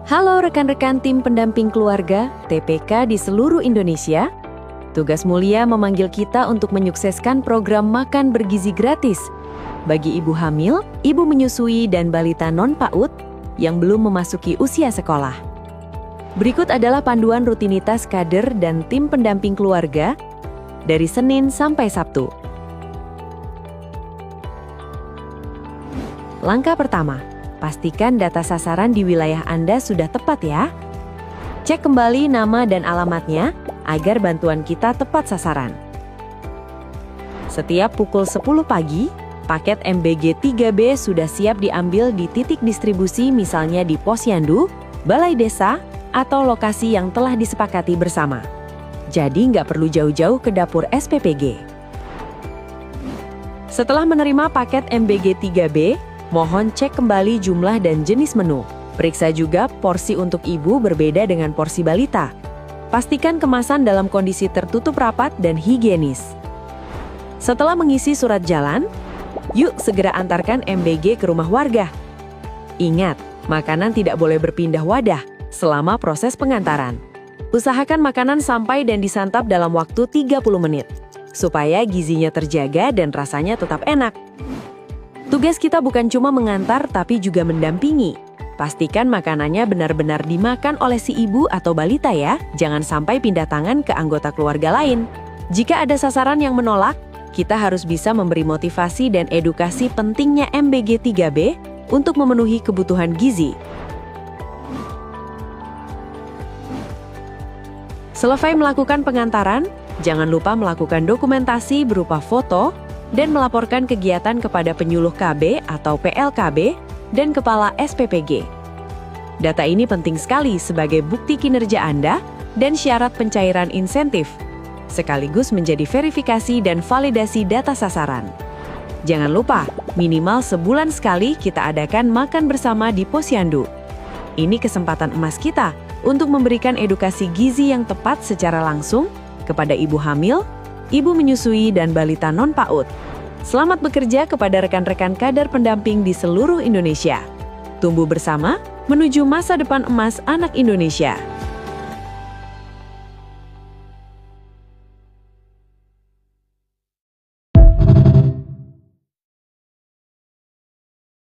Halo rekan-rekan tim pendamping keluarga TPK di seluruh Indonesia. Tugas mulia memanggil kita untuk menyukseskan program makan bergizi gratis bagi ibu hamil, ibu menyusui, dan balita non-PAUD yang belum memasuki usia sekolah. Berikut adalah panduan rutinitas kader dan tim pendamping keluarga dari Senin sampai Sabtu. Langkah pertama, pastikan data sasaran di wilayah Anda sudah tepat ya. Cek kembali nama dan alamatnya agar bantuan kita tepat sasaran. Setiap pukul 10 pagi, paket MBG 3B sudah siap diambil di titik distribusi misalnya di posyandu, balai desa, atau lokasi yang telah disepakati bersama. Jadi nggak perlu jauh-jauh ke dapur SPPG. Setelah menerima paket MBG 3B, mohon cek kembali jumlah dan jenis menu. Periksa juga porsi untuk ibu berbeda dengan porsi balita. Pastikan kemasan dalam kondisi tertutup rapat dan higienis. Setelah mengisi surat jalan, yuk segera antarkan MBG ke rumah warga. Ingat, makanan tidak boleh berpindah wadah selama proses pengantaran. Usahakan makanan sampai dan disantap dalam waktu 30 menit, supaya gizinya terjaga dan rasanya tetap enak. Tugas kita bukan cuma mengantar, tapi juga mendampingi. Pastikan makanannya benar-benar dimakan oleh si ibu atau balita ya, jangan sampai pindah tangan ke anggota keluarga lain. Jika ada sasaran yang menolak, kita harus bisa memberi motivasi dan edukasi pentingnya MBG 3B untuk memenuhi kebutuhan gizi. Selesai melakukan pengantaran, jangan lupa melakukan dokumentasi berupa foto, dan melaporkan kegiatan kepada penyuluh KB atau PLKB dan kepala SPPG. Data ini penting sekali sebagai bukti kinerja Anda dan syarat pencairan insentif, sekaligus menjadi verifikasi dan validasi data sasaran. Jangan lupa, minimal sebulan sekali kita adakan makan bersama di posyandu. Ini kesempatan emas kita untuk memberikan edukasi gizi yang tepat secara langsung kepada ibu hamil, ibu menyusui, dan balita non-PAUD. Selamat bekerja kepada rekan-rekan kader pendamping di seluruh Indonesia. Tumbuh bersama menuju masa depan emas anak Indonesia.